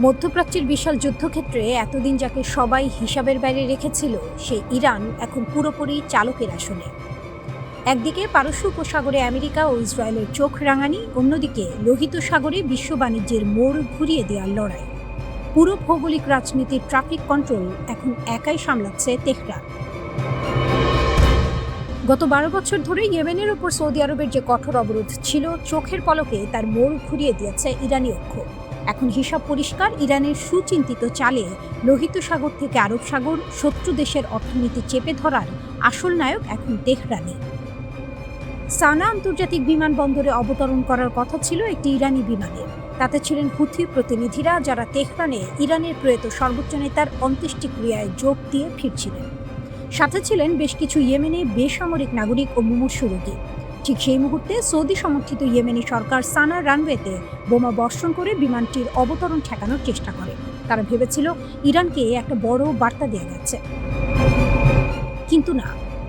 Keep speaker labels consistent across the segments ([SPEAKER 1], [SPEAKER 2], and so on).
[SPEAKER 1] মধ্যপ্রাচ্যের বিশাল যুদ্ধক্ষেত্রে এতদিন যাকে সবাই হিসাবের বাইরে রেখেছিল, সেই ইরান এখন পুরোপুরি চালকের আসনে। একদিকে পারস্য উপসাগরে আমেরিকা ও ইসরায়েলের চোখ রাঙানি, অন্যদিকে লোহিত সাগরে বিশ্ব বাণিজ্যের মোড় ঘুরিয়ে দেওয়ার লড়াই। পুরো ভৌগোলিক রাজনীতির ট্রাফিক কন্ট্রোল এখন একাই সামলাচ্ছে তেহরান। গত 12 বছর ধরে ইয়েমেনের ওপর সৌদি আরবের যে কঠোর অবরোধ ছিল, চোখের পলকে তার মোড় ঘুরিয়ে দিয়েছে ইরানি অক্ষ। এখন হিসাব পরিষ্কার, ইরানের সুচিন্তিত চালে লোহিত সাগর থেকে আরব সাগর, শত্রু দেশের অর্থনীতি চেপে ধরার আসল নায়ক এখন তেহরানি। সানা আন্তর্জাতিক বিমানবন্দরে অবতরণ করার কথা ছিল একটি ইরানি বিমানের। তাতে ছিলেন হুথি প্রতিনিধিরা, যারা তেহরানে ইরানের প্রয়াত সর্বোচ্চ নেতার অন্ত্যেষ্টিক্রিয়ায় যোগ দিয়ে ফিরছিলেন। সাথে ছিলেন বেশ কিছু ইয়েমেনি বেসামরিক নাগরিক ও মুমূর্ষু রোগী। ঠিক সেই মুহূর্তে সৌদি সমর্থিত ইয়েমেনি সরকার সানা রানওয়েতে বোমা বর্ষণ করে বিমানটির অবতরণ ঠেকানোর চেষ্টা করে। তারা ভেবেছিল ইরানকে একটা বড় বার্তা দেওয়া গেছে, কিন্তু না,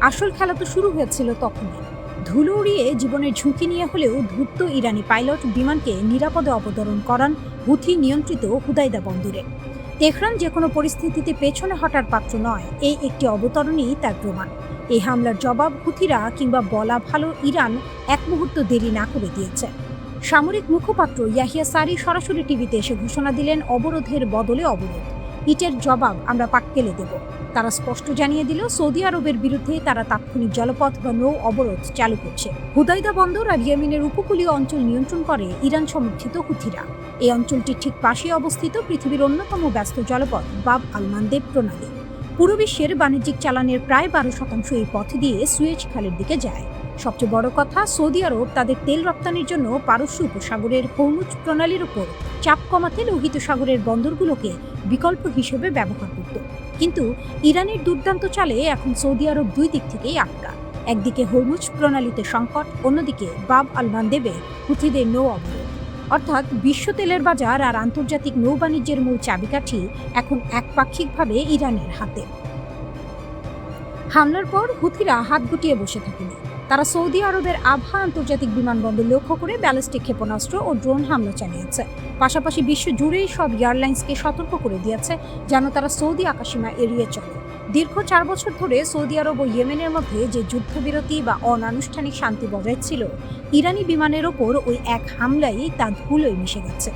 [SPEAKER 1] আসল খেলা তো শুরু হয়েছিল তখনই। ধুলো উড়িয়ে জীবনের ঝুঁকি নিয়ে হলেও ধূর্ত ইরানি পাইলট বিমানকে নিরাপদে অবতরণ করান হুথি নিয়ন্ত্রিত হুদাইদা বন্দরে। তেহরান যে কোনো পরিস্থিতিতে পেছনে হটার পাত্র নয়, এই একটি অবতরণই তার প্রমাণ। এই হামলার জবাব হুথিরা, কিংবা বলা ভালো ইরান, এক মুহূর্ত দেরি না করে দিয়েছে। সামরিক মুখপাত্র ইয়াহিয়া সারি সরাসরি টিভিতে এসে ঘোষণা দিলেন, অবরোধের বদলে অবরোধ, ইটের জবাব আমরা পাক্কেলে দেব। তারা স্পষ্ট জানিয়ে দিল, সৌদি আরবের বিরুদ্ধে তারা তাৎক্ষণিক জলপথ বা নৌ অবরোধ চালু করছে। হুদাইদা বন্দর আর ইয়েমেনের উপকূলীয় অঞ্চল নিয়ন্ত্রণ করে ইরান সমর্থিত হুথিরা। এই অঞ্চলটির ঠিক পাশে অবস্থিত পৃথিবীর অন্যতম ব্যস্ত জলপথ বাব আল মানদেব প্রণালী। পুরো বিশ্বের বাণিজ্যিক চালানের প্রায় 12% এই পথ দিয়ে সুয়েজ খালের দিকে যায়। সবচেয়ে বড় কথা, সৌদি আরব তাদের তেল রপ্তানির জন্য পারস্য উপসাগরের হরমুজ প্রণালীর উপর চাপ কমাতে লোহিত সাগরের বন্দরগুলোকে বিকল্প হিসেবে ব্যবহার করত। কিন্তু ইরানের দুর্দান্ত চালে এখন সৌদি আরব দুই দিক থেকেই আটকা। একদিকে হরমুজ প্রণালীতে সংকট, অন্যদিকে বাব আল মানদেবে হুথিদের নৌ অবরোধ। অর্থাৎ বিশ্ব তেলের বাজার আর আন্তর্জাতিক নৌ বাণিজ্যের মূল চাবিকাঠি এখন একপাক্ষিকভাবে ইরানের হাতে। হামলার পর হুথিরা হাত গুটিয়ে বসে থাকেনি। তারা সৌদি আরবের আভা আন্তর্জাতিক বিমানবন্দর লক্ষ্য করে ব্যালিস্টিক ক্ষেপণাস্ত্র ও ড্রোন হামলা চালিয়েছে। পাশাপাশি বিশ্ব জুড়েই সব এয়ারলাইন্সকে সতর্ক করে দিয়েছে যেন তারা সৌদি আকাশসীমা এড়িয়ে চলে। দীর্ঘ 4 বছর ধরে সৌদি আরব ও ইয়েমেনের মধ্যে যে যুদ্ধবিরতি বা অনানুষ্ঠানিক শান্তি বজায় ছিল, ইরানি বিমানের ওপর ওই এক হামলাই তা ধুলোয় মিশে গেছে।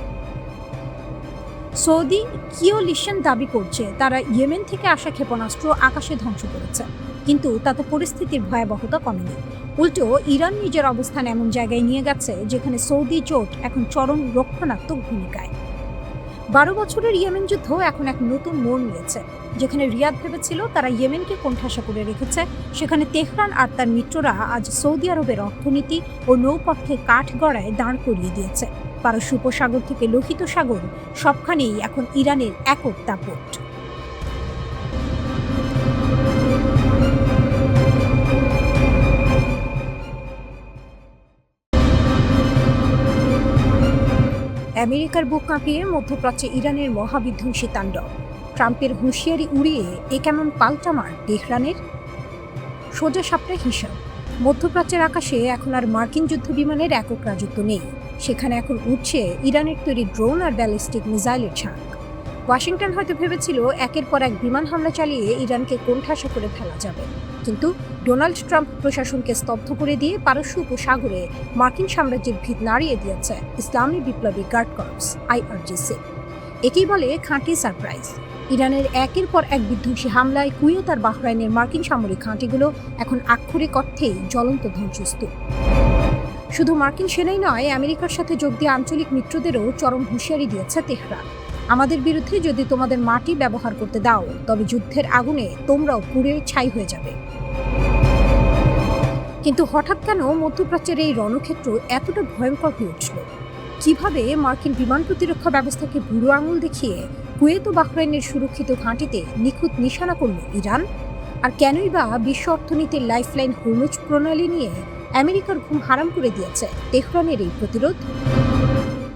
[SPEAKER 1] সৌদি কিওলিশন দাবি করছে তারা ইয়েমেন থেকে আসা ক্ষেপণাস্ত্র আকাশে ধ্বংস করেছে, কিন্তু তাতে পরিস্থিতির ভয়াবহতা কমেনি। উল্টো ইরান নিজের অবস্থান এমন জায়গায় নিয়ে গেছে যেখানে সৌদি জোট এখন চরম রক্ষণাত্মক ভূমিকায়। 12 বছরের ইয়েমেন যুদ্ধ এখন এক নতুন মোড় নিয়েছে। যেখানে রিয়াদ ভেবেছিল তারা ইয়েমেনকে কোণঠাসা করে রেখেছে, সেখানে তেহরান আর তার মিত্ররা আজ সৌদি আরবের অর্থনীতি ও নৌপথকে কাঠগড়ায় দাঁড় করিয়ে দিয়েছে। পারস্য উপসাগর থেকে লোহিত সাগর, সবখানেই এখন ইরানের একক দাপট। আমেরিকার বুক কাঁপিয়ে মধ্যপ্রাচ্যে ইরানের মহাবিধ্বংসী তাণ্ডব। ট্রাম্পের হুঁশিয়ারি উড়িয়ে এ কেমন পাল্টামার তেহরানের? সোজা সাপটা হিসাব। মধ্যপ্রাচ্যের আকাশে এখন আর মার্কিন যুদ্ধ বিমানের একক রাজত্ব নেই। সেখানে এখন উঠছে ইরানের তৈরি ড্রোন আর ব্যালিস্টিক মিসাইলের ঝাঁক। ওয়াশিংটন হয়তো ভেবেছিল একের পর এক বিমান হামলা চালিয়ে ইরানকে কোণঠাসা করে ফেলা যাবে, কিন্তু ডোনাল্ড ট্রাম্প প্রশাসনকে স্তব্ধ করে দিয়ে পারস্য উপসাগরে মার্কিন সাম্রাজ্যের ভিত নাড়িয়ে দিয়েছে ইসলামী বিপ্লবী গার্ড কর্পস IRGC। একেই বলে খাঁটি সারপ্রাইজ। ইরানের একের পর এক বিধ্বংসী হামলায় কুয়েত আর বাহরাইনের মার্কিন সামরিক ঘাঁটিগুলো এখন আক্ষরিক অর্থেই জ্বলন্ত ধ্বংসস্তূপ। শুধু মার্কিন সেনাই নয়, আমেরিকার সাথে যোগ দিয়ে আঞ্চলিক মিত্রদেরও চরম হুঁশিয়ারি দিয়েছে তেহরান। আমাদের বিরুদ্ধে যদি তোমাদের মাটি ব্যবহার করতে দাও, তবে যুদ্ধের আগুনে তোমরাও পুড়ে ছাই হয়ে যাবে। কিন্তু হঠাৎ কেন মধ্যপ্রাচ্যের এই রণক্ষেত্র এতটা ভয়ঙ্কর হয়ে উঠল? কিভাবে মার্কিন বিমান প্রতিরক্ষা ব্যবস্থাকে বুড়ো আঙুল দেখিয়ে কুয়েত ও বাহরাইনের সুরক্ষিত ঘাঁটিতে নিখুঁত নিশানা করল ইরান? আর কেনই বা বিশ্ব অর্থনীতির লাইফলাইন হরমুজ প্রণালী নিয়ে আমেরিকার ঘুম হারাম করে দিয়েছে তেহরানের এই প্রতিরোধ?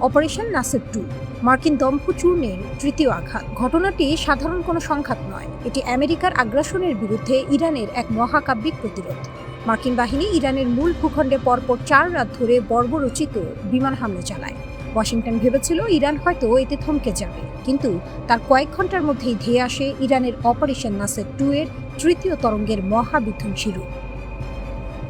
[SPEAKER 1] অপারেশন নাসের 2, মার্কিন দম্ভ চূর্ণের তৃতীয় আঘাত। ঘটনাটি সাধারণ কোনো সংঘাত নয়, এটি আমেরিকার আগ্রাসনের বিরুদ্ধে ইরানের এক মহাকাব্যিক প্রতিরোধ। মার্কিন বাহিনী ইরানের মূল ভূখণ্ডে পরপর 4 রাত ধরে বর্বরচিত বিমান হামলা চালায়। ওয়াশিংটন ভেবেছিল ইরান হয়তো এতে থমকে যাবে, কিন্তু তার কয়েক ঘন্টার মধ্যেই ধেয়ে আসে ইরানের অপারেশন নাসের 2 এর তৃতীয় তরঙ্গের মহাবিধ্বংসী রূপ।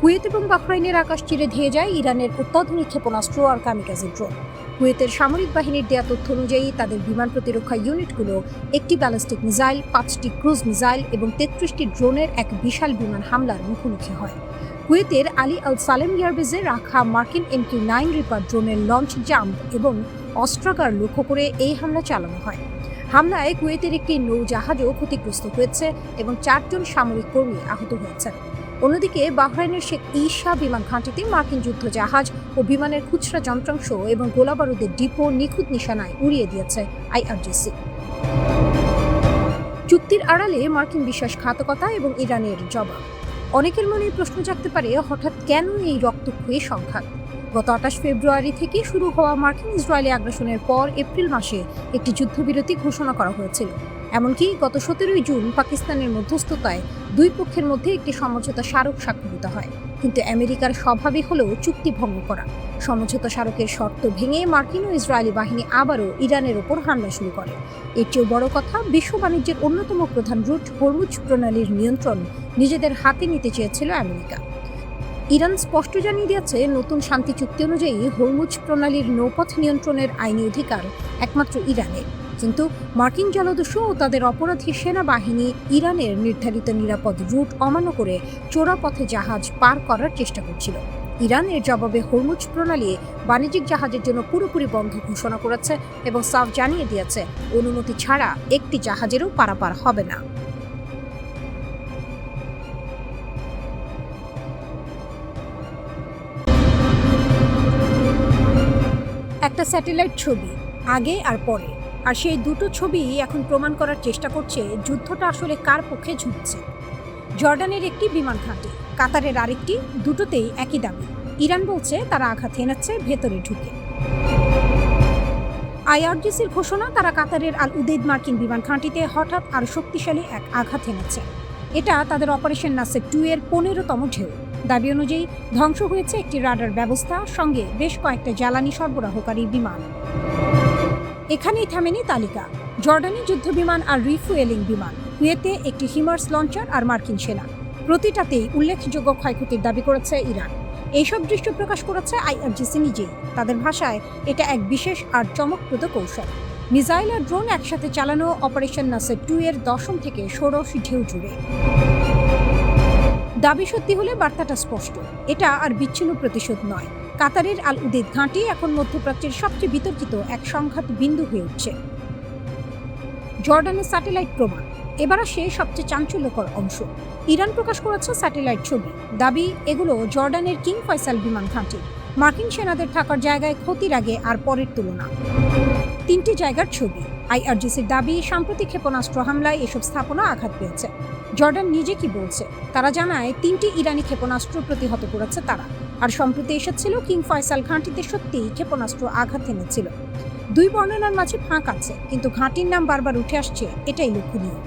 [SPEAKER 1] কুয়েত এবং বাহরাইনের আকাশ চিরে ধেয়ে যায় ইরানের অত্যাধুনিক ক্ষেপণাস্ত্র আর কামিকাজে ড্রোন। কুয়েতের সামরিক বাহিনীর দেয়া তথ্য অনুযায়ী তাদের বিমান প্রতিরক্ষা ইউনিটগুলো একটি ব্যালিস্টিক মিসাইল, 5টি ক্রুজ মিসাইল এবং 33টি ড্রোনের এক বিশাল বিমান হামলার মুখোমুখি হয়। কুয়েতের আলী আল সালেম এয়ারবেজে রাখা মার্কিন MQ-9 রিপার ড্রোনের লঞ্চ জাম্প এবং অস্ত্রাগার লক্ষ্য করে এই হামলা চালানো হয়। হামলায় কুয়েতের একটি নৌজাহাজও ক্ষতিগ্রস্ত হয়েছে এবং 4 জন সামরিক কর্মী আহত হয়েছেন। অন্যদিকে বাহরাইনের শেখ ঈসা বিমান ঘাঁটিতে মার্কিন যুদ্ধ জাহাজ ও বিমানের খুচরা যন্ত্রাংশ এবং গোলাবারুদের ডিপো নিখুঁত নিশানায় উড়িয়ে দিয়েছে IRGC। চুক্তির আড়ালে মার্কিন বিশ্বাসঘাতকতা এবং ইরানের জবাব। অনেকের মনে প্রশ্ন জাগতে পারে, হঠাৎ কেন এই রক্তক্ষয়ী সংঘাত? গত 28 ফেব্রুয়ারি থেকে শুরু হওয়া মার্কিন ইসরায়েলি আগ্রাসনের পর এপ্রিল মাসে একটি যুদ্ধবিরতি ঘোষণা করা হয়েছিল। এমনকি গত 17 জুন পাকিস্তানের মধ্যস্থতায় দুই পক্ষের মধ্যে একটি সমঝোতা স্মারক স্বাক্ষরিত হয়। কিন্তু আমেরিকার স্বভাবই হলো চুক্তি ভঙ্গ করা। সমঝোতা স্মারকের শর্ত ভেঙে মার্কিন ও ইসরায়েলি বাহিনী আবারও ইরানের ওপর হামলা শুরু করে। এর চেয়েও বড় কথা, বিশ্ব বাণিজ্যের অন্যতম প্রধান রুট হরমুজ প্রণালীর নিয়ন্ত্রণ নিজেদের হাতে নিতে চেয়েছিল আমেরিকা। ইরান স্পষ্ট জানিয়ে দিয়েছে, নতুন শান্তি চুক্তি অনুযায়ী হরমুজ প্রণালীর নৌপথ নিয়ন্ত্রণের আইনি অধিকার একমাত্র ইরানের। কিন্তু মার্কিন জলদস্যু ও তাদের অপরাধী সেনাবাহিনী ইরানের নির্ধারিত নিরাপদ রুট অমান্য করে চোরা পথে জাহাজ পার করার চেষ্টা করছিল। ইরান এর জবাবে হরমুজ প্রণালী বাণিজ্যিক জাহাজের জন্য পুরোপুরি বন্ধ ঘোষণা করেছে এবং সাফ জানিয়ে দিয়েছে, অনুমতি ছাড়া একটি জাহাজেরও পারাপার হবে না। একটা স্যাটেলাইট ছবি, আগে আর পরে, আর সেই দুটো ছবি এখন প্রমাণ করার চেষ্টা করছে যুদ্ধটা আসলে কার পক্ষে ঝুঁকছে। জর্ডানের একটি বিমান ঘাঁটি, কাতারের আরেকটি, দুটোতেই একই দাবি। ইরান বলছে তারা আঘাত হেনাচ্ছে ভেতরে ঢুকে। IRGCর ঘোষণা, তারা কাতারের আল উদেইদ মার্কিন বিমান ঘাঁটিতে হঠাৎ আর শক্তিশালী এক আঘাত হেনাচ্ছে। এটা তাদের অপারেশন নাসের 2 এর 15তম ঢেউ। দাবি অনুযায়ী ধ্বংস হয়েছে একটি রাডার ব্যবস্থা, সঙ্গে বেশ কয়েকটা জ্বালানি সরবরাহকারী বিমান। এখানেই থামেনি তালিকা। জর্ডানি যুদ্ধ বিমান আর রিফুয়েলিং বিমান, কুয়েতে একটি হিমার্স লঞ্চার আর মার্কিন সেনা, প্রতিটাতেই উল্লেখযোগ্য ক্ষয়ক্ষতির দাবি করেছে ইরান। এইসব দৃশ্য প্রকাশ করেছে IRGC নিজেই। তাদের ভাষায় এটা এক বিশেষ আর চমকপ্রদ কৌশল। মিসাইল আর ড্রোন একসাথে চালানো অপারেশন নাসের 2 এর 10ম থেকে 16 ঢেউ জুড়ে। দাবি সত্যি হলে বার্তাটা স্পষ্ট, এটা আর বিচ্ছিন্ন প্রতিশোধ নয়। কাতারের আল উদেইদ ঘাঁটি এখন মধ্যপ্রাচ্যের সবচেয়ে বিতর্কিত এক সংঘাত বিন্দু হয়ে উঠছে। জর্ডানের স্যাটেলাইট প্রমাণ। এবার আসে সবচেয়ে চাঞ্চল্যকর অংশ। ইরান প্রকাশ করেছে স্যাটেলাইট ছবি। দাবি, এগুলো জর্ডানের কিং ফয়সাল বিমান ঘাঁটি। মার্কিন সেনাদের থাকার জায়গায় ক্ষতির আগে আর পরের তুলনা। 3টি জায়গার ছবি। IRGCর দাবি, সাম্প্রতিক ক্ষেপণাস্ত্র হামলায় এসব স্থাপনা আঘাত পেয়েছে। জর্ডান নিজে কি বলছে? তারা জানায় 3টি ইরানি ক্ষেপণাস্ত্র প্রতিহত করেছে তারা। আর সম্প্রতি এসেছিল কিং ফয়সাল ঘাঁটিতে সত্যিই ক্ষেপণাস্ত্র আঘাত এনেছিল। দুই বর্ণনার মাঝে ফাঁক আছে, কিন্তু ঘাঁটির নাম বারবার উঠে আসছে, এটাই লক্ষণীয়।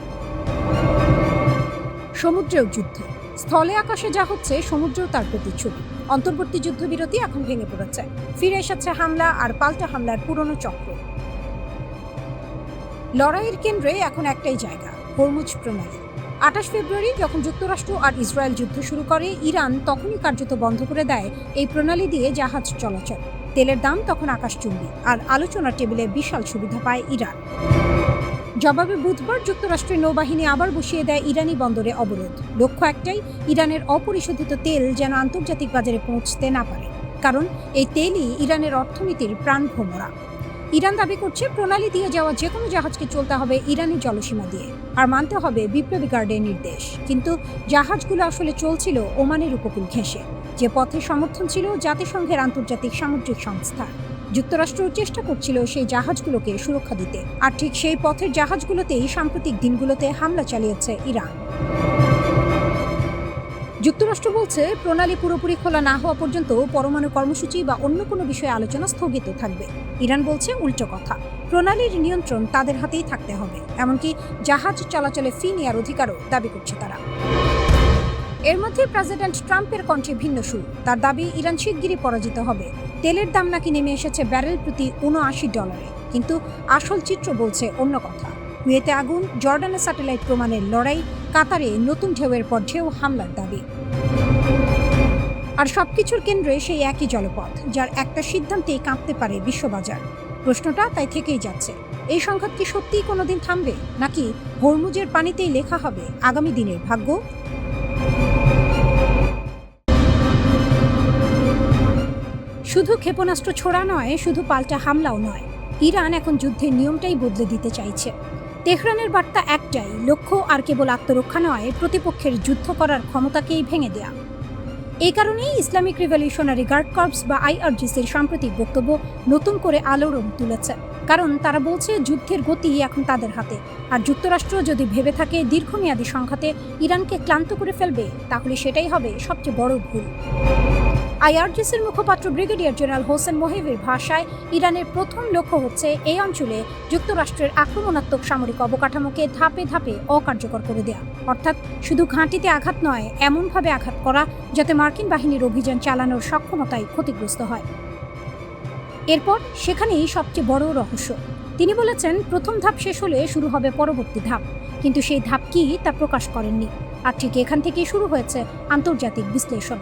[SPEAKER 1] সমুদ্রেও যুদ্ধ। স্থলে আকাশে যা হচ্ছে, সমুদ্রেও তার প্রতিচ্ছবি। অন্তর্বর্তী যুদ্ধবিরতি এখন ভেঙে পড়েছে। ফিরে এসেছে হামলা আর পাল্টা হামলার পুরনো চক্র। লড়াইয়ের কেন্দ্রে এখন একটাই জায়গা, হরমুজ প্রণালী। 28 ফেব্রুয়ারি যখন যুক্তরাষ্ট্র আর ইসরায়েল যুদ্ধ শুরু করে, ইরান তখনই কার্যত বন্ধ করে দেয় এই প্রণালী দিয়ে জাহাজ চলাচল। তেলের দাম তখন আকাশচুম্বী, আর আলোচনার টেবিলে বিশাল সুবিধা পায় ইরান। জবাবে বুধবার যুক্তরাষ্ট্রের নৌবাহিনী আবার বসিয়ে দেয় ইরানি বন্দরে অবরোধ। লক্ষ্য একটাই, ইরানের অপরিশোধিত তেল যেন আন্তর্জাতিক বাজারে পৌঁছতে না পারে, কারণ এই তেলই ইরানের অর্থনীতির প্রাণভোমরা। ইরান দাবি করছে, প্রণালী দিয়ে যাওয়া যে কোনো জাহাজকে চলতে হবে ইরানি জলসীমা দিয়ে, আর মানতে হবে বিপ্লবী গার্ডের নির্দেশ। কিন্তু জাহাজগুলো আসলে চলছিল ওমানের উপকূল ঘেঁষে, যে পথে সমর্থন ছিল জাতিসংঘের আন্তর্জাতিক সামুদ্রিক সংস্থা। যুক্তরাষ্ট্র চেষ্টা করছিল সেই জাহাজগুলোকে সুরক্ষা দিতে, আর ঠিক সেই পথের জাহাজগুলোতেই সাম্প্রতিক দিনগুলোতে হামলা চালিয়েছে ইরান। যুক্তরাষ্ট্র বলছে, প্রণালী পুরোপুরি খোলা না হওয়া পর্যন্ত পরমাণু কর্মসূচি বা অন্য কোনো বিষয়ে আলোচনা স্থগিত থাকবে। ইরান বলছে উল্টো কথা, প্রণালীর নিয়ন্ত্রণ তাদের হাতেই থাকতে হবে, এমনকি জাহাজ চলাচলে ফি নেওয়ার অধিকারও দাবি করছে তারা। এর মধ্যে প্রেসিডেন্ট ট্রাম্পের কণ্ঠে ভিন্ন সুর। তার দাবি, ইরান শিগগিরই পরাজিত হবে। তেলের দাম নাকি নেমে এসেছে ব্যারেল প্রতি $79, কিন্তু আসল চিত্র বলছে অন্য কথা। কুয়েতে আগুন, জর্ডানে স্যাটেলাইট প্রমাণের লড়াই, কাতারে নতুন ঢেউয়ের পর ঢেউ হামলার দাবি। আর সবকিছুর কেন্দ্রে সেই একই জলপথ, যার একটা সিদ্ধান্তেই কাঁপতে পারে বিশ্ববাজার। প্রশ্নটা তাই থেকেই যাচ্ছে, এই সংঘাত কি সত্যিই কোনোদিন থামবে, নাকি হরমুজের পানিতেই লেখা হবে আগামী দিনের ভাগ্য? শুধু ক্ষেপণাস্ত্র ছোড়া নয়, শুধু পাল্টা হামলাও নয়, ইরান এখন যুদ্ধের নিয়মটাই বদলে দিতে চাইছে। তেহরানের বার্তা একটাই, লক্ষ্য আর কেবল আত্মরক্ষা নয়, প্রতিপক্ষের যুদ্ধ করার ক্ষমতাকেই ভেঙে দেয়া। এই কারণেই ইসলামিক রিভলিউশনারি গার্ড কর্পস বা IRGCর সাম্প্রতিক বক্তব্য নতুন করে আলোড়ন তুলেছে। কারণ তারা বলছে যুদ্ধের গতি এখন তাদের হাতে, আর যুক্তরাষ্ট্র যদি ভেবে থাকে দীর্ঘমেয়াদী সংঘাতে ইরানকে ক্লান্ত করে ফেলবে, তাহলে সেটাই হবে সবচেয়ে বড় ভুল। IRGCর মুখপাত্র ব্রিগেডিয়ার জেনারেল হোসেন মোহেবের ভাষায়, ইরানের প্রথম লক্ষ্য হচ্ছে এই অঞ্চলে যুক্তরাষ্ট্রের আক্রমণাত্মক সামরিক অবকাঠামোকে ধাপে ধাপে অকার্যকর করে দেয়া। অর্থাৎ শুধু ঘাঁটিতে আঘাত নয়, এমনভাবে আঘাত করা যাতে মার্কিন বাহিনীর অভিযান চালানোর সক্ষমতাই ক্ষতিগ্রস্ত হয়। এরপর সেখানেই সবচেয়ে বড় রহস্য। তিনি বলেছেন প্রথম ধাপ শেষ হলে শুরু হবে পরবর্তী ধাপ, কিন্তু সেই ধাপ কি তা প্রকাশ করেননি। আর ঠিক এখান থেকেই শুরু হয়েছে আন্তর্জাতিক বিশ্লেষণ।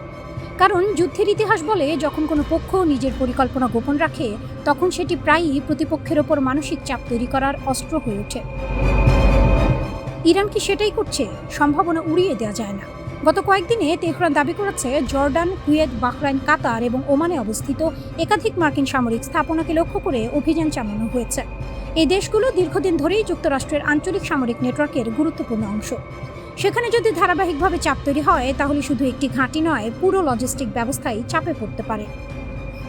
[SPEAKER 1] কারণ যুদ্ধের ইতিহাস বলে, যখন কোনো পক্ষ নিজের পরিকল্পনা গোপন রাখে, তখন সেটি প্রায়ই প্রতিপক্ষের ওপর মানসিক চাপ তৈরি করার অস্ত্র হয়ে ওঠে। ইরান কি সেটাই করছে? সম্ভাবনা উড়িয়ে দেওয়া যায় না। গত কয়েকদিনে তেহরান দাবি করেছে জর্ডান, কুয়েত, বাহরাইন, কাতার এবং ওমানে অবস্থিত একাধিক মার্কিন সামরিক স্থাপনাকে লক্ষ্য করে অভিযান চালানো হয়েছে। এই দেশগুলো দীর্ঘদিন ধরেই যুক্তরাষ্ট্রের আঞ্চলিক সামরিক নেটওয়ার্কের গুরুত্বপূর্ণ অংশ। সেখানে যদি ধারাবাহিকভাবে চাপ তৈরি হয়, তাহলে শুধু একটি ঘাঁটি নয়, পুরো লজিস্টিক ব্যবস্থাই চাপে পড়তে পারে।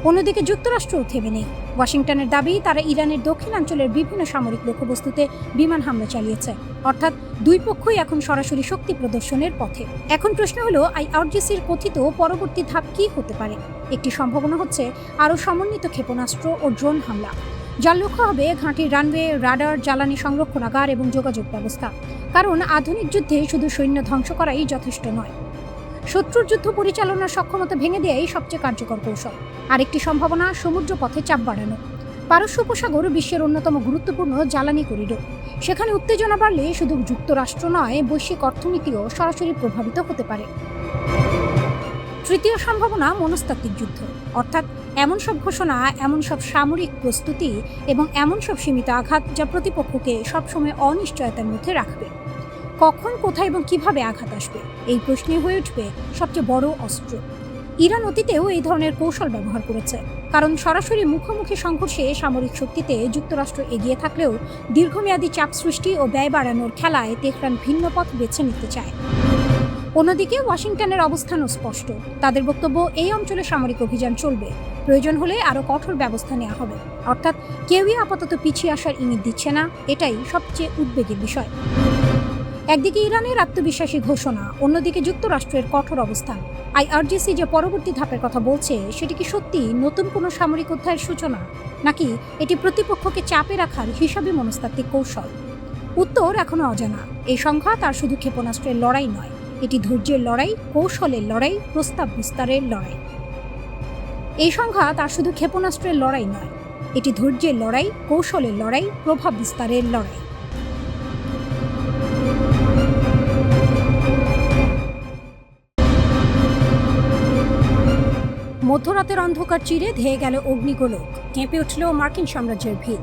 [SPEAKER 1] অন্যদিকে যুক্তরাষ্ট্রও থেমে নেই। ওয়াশিংটনের দাবি, তারা ইরানের দক্ষিণাঞ্চলের বিভিন্ন সামরিক লক্ষ্যবস্তুতে বিমান হামলা চালিয়েছে। অর্থাৎ দুই পক্ষই এখন সরাসরি শক্তি প্রদর্শনের পথে। এখন প্রশ্ন হলো, IRGCর কথিত পরবর্তী ধাপ কি হতে পারে? একটি সম্ভাবনা হচ্ছে আরও সমন্বিত ক্ষেপণাস্ত্র ও ড্রোন হামলা, যার লক্ষ্য হবে ঘাঁটির রানওয়ে, রাডার, জ্বালানি সংরক্ষণাগার এবং যোগাযোগ ব্যবস্থা। কারণ আধুনিক যুদ্ধে শুধু সৈন্য ধ্বংস করাই যথেষ্ট নয়, শত্রুর যুদ্ধ পরিচালনার সক্ষমতা ভেঙে দেয়াই সবচেয়ে কার্যকর কৌশল। আরেকটি সম্ভাবনা সমুদ্র পথে চাপ বাড়ানো। পারস্য উপসাগর বিশ্বের অন্যতম গুরুত্বপূর্ণ জ্বালানি করিডোর। সেখানে উত্তেজনা বাড়লে শুধু যুক্তরাষ্ট্র নয়, বৈশ্বিক অর্থনীতিও সরাসরি প্রভাবিত হতে পারে। তৃতীয় সম্ভাবনা মনস্তাত্ত্বিক যুদ্ধ, অর্থাৎ এমন সব ঘোষণা, এমন সব সামরিক প্রস্তুতি এবং এমন সব সীমিত আঘাত যা প্রতিপক্ষকে সবসময় অনিশ্চয়তার মধ্যে রাখবে। কখন, কোথায় এবং কিভাবে আঘাত আসবে, এই প্রশ্নে হয়ে উঠবে সবচেয়ে বড় অস্ত্র। ইরান অতীতেও এই ধরনের কৌশল ব্যবহার করেছে, কারণ সরাসরি মুখোমুখি সংঘর্ষে সামরিক শক্তিতে যুক্তরাষ্ট্র এগিয়ে থাকলেও দীর্ঘমেয়াদী চাপ সৃষ্টি ও ব্যয় বাড়ানোর খেলায় তেহরান ভিন্ন পথ বেছে নিতে চায়। অন্যদিকে ওয়াশিংটনের অবস্থানও স্পষ্ট। তাদের বক্তব্য, এই অঞ্চলে সামরিক অভিযান চলবে, প্রয়োজন হলে আরও কঠোর ব্যবস্থা নেওয়া হবে। অর্থাৎ কেউই আপাতত পিছিয়ে আসার ইঙ্গিত দিচ্ছে না, এটাই সবচেয়ে উদ্বেগের বিষয়। একদিকে ইরানের আত্মবিশ্বাসী ঘোষণা, অন্যদিকে যুক্তরাষ্ট্রের কঠোর অবস্থান। IRGC যে পরবর্তী ধাপের কথা বলছে, সেটি কি সত্যি নতুন কোনো সামরিক অধ্যায়ের সূচনা, নাকি এটি প্রতিপক্ষকে চাপে রাখার হিসাবী মনস্তাত্ত্বিক কৌশল? উত্তর এখনো অজানা। এই সংঘাত আর শুধু ক্ষেপণাস্ত্রের লড়াই নয়, এটি ধৈর্যের লড়াই, কৌশলের লড়াই, প্রস্তাব বিস্তারের লড়াই। এই সংঘাত আর শুধু ক্ষেপণাস্ত্রের লড়াই নয়, এটি ধৈর্যের লড়াই, কৌশলের লড়াই, প্রভাব বিস্তারের লড়াই। মধ্যরাতের অন্ধকার চিরে ধেয়ে গেল অগ্নিগোলক, কেঁপে উঠল মার্কিন সাম্রাজ্যের ভিত।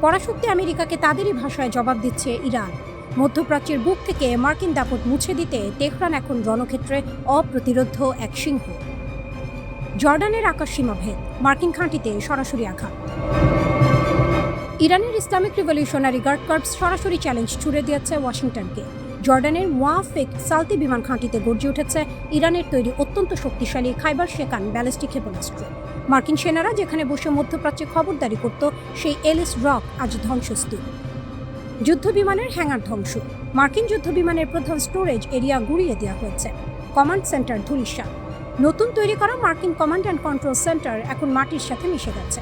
[SPEAKER 1] পরাশক্তি আমেরিকাকে তাদেরই ভাষায় জবাব দিচ্ছে ইরান। মধ্যপ্রাচ্যের বুক থেকে মার্কিন দাপট মুছে দিতে তেহরান এখন রণক্ষেত্রে অপ্রতিরোধ্য এক সিংহ। জর্ডানের আকাশসীমা ভেদ, মার্কিন ঘাঁটিতে সরাসরি আঘাত। ইরানের ইসলামিক রিভলিউশনারি গার্ড কর্পস সরাসরি চ্যালেঞ্জ ছুড়ে দিয়েছে ওয়াশিংটনকে। জর্ডানের মুওয়াফেক সালতি বিমান ঘাঁটিতে গর্জে উঠেছে ইরানের তৈরি অত্যন্ত শক্তিশালী খাইবার শেকান ব্যালিস্টিক ক্ষেপণাস্ত্র। মার্কিন সেনারা যেখানে বসে মধ্যপ্রাচ্যে খবরদারি করত, সেই এলিস রক আজ ধ্বংসস্তূপ। যুদ্ধ বিমানের হ্যাঙ্গার ধ্বংস, মার্কিন যুদ্ধ বিমানের প্রধান স্টোরেজ এরিয়া গুঁড়িয়ে দেওয়া হয়েছে, কমান্ড সেন্টার ধূলিসাৎ। নতুন তৈরি করা মার্কিন কমান্ড অ্যান্ড কন্ট্রোল সেন্টার এখন মাটির সাথে মিশে গেছে।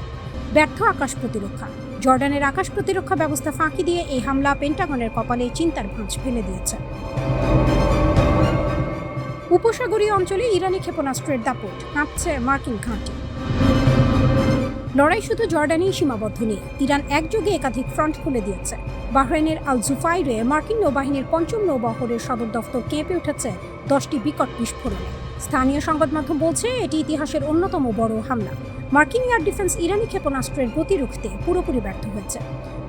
[SPEAKER 1] ব্যর্থ আকাশ প্রতিরক্ষা, জর্ডানের আকাশ প্রতিরক্ষা ব্যবস্থা ফাঁকি দিয়ে এই হামলা পেন্টাগনের কপালে চিন্তার ভাঁজ ফেলে দিয়েছে। উপসাগরীয় অঞ্চলে ইরানি ক্ষেপণাস্ত্রের দাপট, কাঁপছে মার্কিন ঘাঁটি। লড়াই শুধু জর্ডানেই সীমাবদ্ধ নেই, ইরান একযোগে একাধিক ফ্রন্ট খুলে দিয়েছে। বাহরাইনের আল জুফাইরে মার্কিন নৌবাহিনীর ৫ম নৌবহরের সদর দফতর কেঁপে উঠেছে 10টি বিকট বিস্ফোরণে। স্থানীয় সংবাদ মাধ্যম বলছে এটি ইতিহাসের অন্যতম বড় হামলা। মার্কিন এয়ার ডিফেন্স ইরানি ক্ষেপণাস্ত্রের গতি রুখতে পুরোপুরি ব্যর্থ হয়েছে।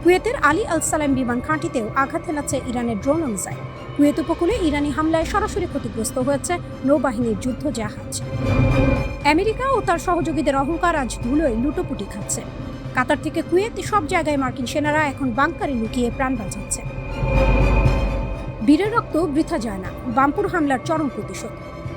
[SPEAKER 1] কুয়েতের আলী আল সালাম বিমান ঘাঁটিতেও আঘাত হেনাচ্ছে ইরানের ড্রোন ও মিসাইল। কুয়েত উপকূলে ইরানি হামলায় সরাসরি ক্ষতিগ্রস্ত হয়েছে নৌবাহিনীর যুদ্ধ জাহাজ। আমেরিকা ও তার সহযোগীদের অহংকার আজ ধুলোয় লুটোপুটি খাচ্ছে। কাতার থেকে কুয়েত সব জায়গায় মার্কিন সেনারা এখন বাংকারে লুকিয়ে প্রাণ বাঁচাচ্ছে। বীরের রক্ত বৃথা যায় না, বাম্পুর হামলার চরম প্রতিশোধ।